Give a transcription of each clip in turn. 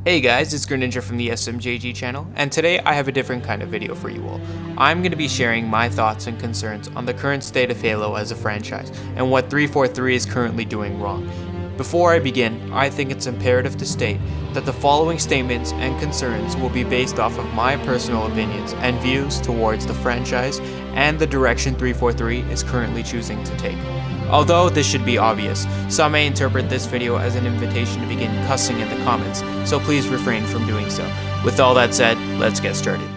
Hey guys, it's Greninja from the SMJG channel, and today I have a different kind of video for you all. I'm going to be sharing my thoughts and concerns on the current state of Halo as a franchise, and what 343 is currently doing wrong. Before I begin, I think it's imperative to state that the following statements and concerns will be based off of my personal opinions and views towards the franchise and the direction 343 is currently choosing to take. Although this should be obvious, some may interpret this video as an invitation to begin cussing in the comments, so please refrain from doing so. With all that said, let's get started.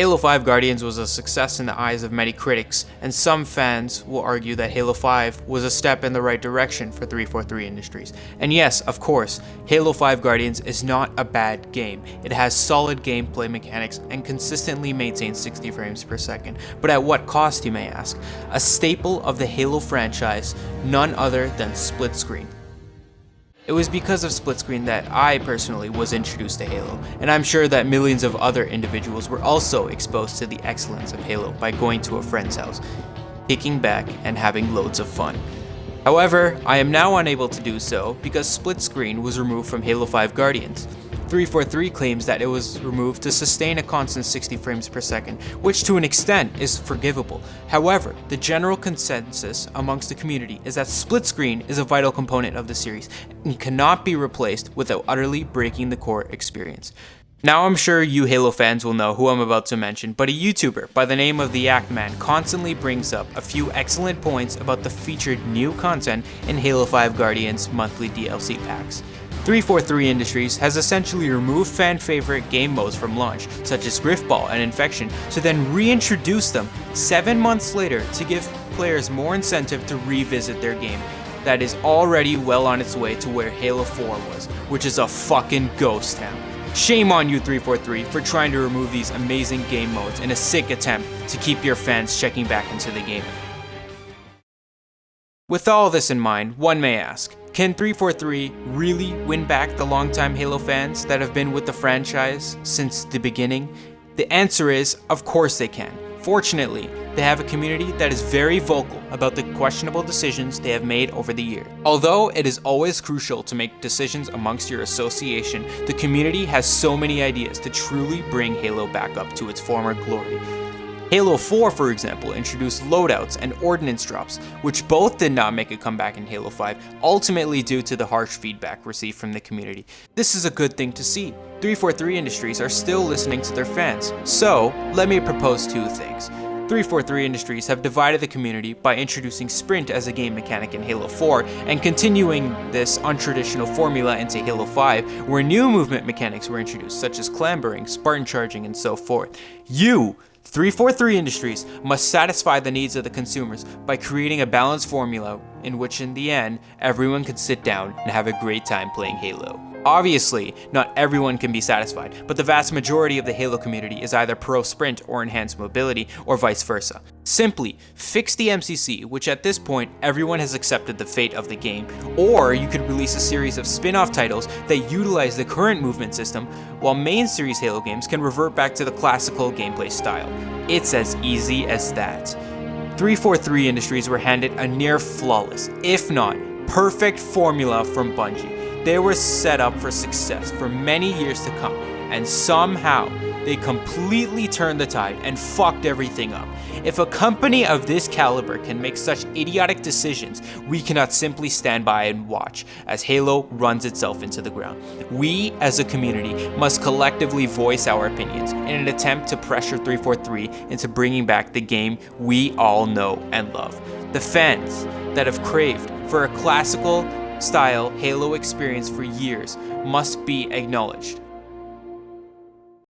Halo 5 Guardians was a success in the eyes of many critics, and some fans will argue that Halo 5 was a step in the right direction for 343 Industries. And yes, of course, Halo 5 Guardians is not a bad game. It has solid gameplay mechanics and consistently maintains 60 frames per second. But at what cost, you may ask? A staple of the Halo franchise, none other than split screen. It was because of split screen that I personally was introduced to Halo, and I'm sure that millions of other individuals were also exposed to the excellence of Halo by going to a friend's house, kicking back and having loads of fun. However, I am now unable to do so because split screen was removed from Halo 5 Guardians. 343 claims that it was removed to sustain a constant 60 frames per second, which to an extent is forgivable. However, the general consensus amongst the community is that split screen is a vital component of the series and cannot be replaced without utterly breaking the core experience. Now I'm sure you Halo fans will know who I'm about to mention, but a YouTuber by the name of the Act-Man constantly brings up a few excellent points about the featured new content in Halo 5 Guardians monthly DLC packs. 343 Industries has essentially removed fan-favorite game modes from launch, such as Griffball and Infection, to then reintroduce them 7 months later to give players more incentive to revisit their game that is already well on its way to where Halo 4 was, which is a fucking ghost town. Shame on you 343 for trying to remove these amazing game modes in a sick attempt to keep your fans checking back into the game. With all this in mind, one may ask, can 343 really win back the longtime Halo fans that have been with the franchise since the beginning? The answer is, of course they can. Fortunately, they have a community that is very vocal about the questionable decisions they have made over the year. Although it is always crucial to make decisions amongst your association, the community has so many ideas to truly bring Halo back up to its former glory. Halo 4, for example, introduced loadouts and ordnance drops, which both did not make a comeback in Halo 5, ultimately due to the harsh feedback received from the community. This is a good thing to see. 343 Industries are still listening to their fans. So, let me propose two things. 343 Industries have divided the community by introducing Sprint as a game mechanic in Halo 4 and continuing this untraditional formula into Halo 5, where new movement mechanics were introduced, such as clambering, Spartan charging, and so forth. 343 Industries must satisfy the needs of the consumers by creating a balanced formula in which in the end, everyone can sit down and have a great time playing Halo. Obviously, not everyone can be satisfied, but the vast majority of the Halo community is either pro sprint or enhanced mobility, or vice versa. Simply fix the MCC, which at this point everyone has accepted the fate of the game, or you could release a series of spin-off titles that utilize the current movement system, while main series Halo games can revert back to the classical gameplay style. It's as easy as that. 343 Industries were handed a near flawless, if not perfect formula from Bungie. They were set up for success for many years to come, and somehow they completely turned the tide and fucked everything up. If a company of this caliber can make such idiotic decisions, we cannot simply stand by and watch as Halo runs itself into the ground. We, as a community, must collectively voice our opinions in an attempt to pressure 343 into bringing back the game we all know and love. The fans that have craved for a classical style Halo experience for years must be acknowledged.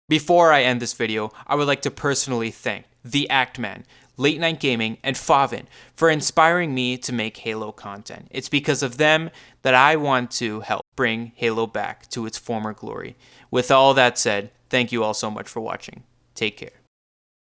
Before I end this video, I would like to personally thank the Act-Man, Late Night Gaming, and Favin for inspiring me to make Halo content. It's because of them that I want to help bring Halo back to its former glory. With all that said, thank you all so much for watching. Take care.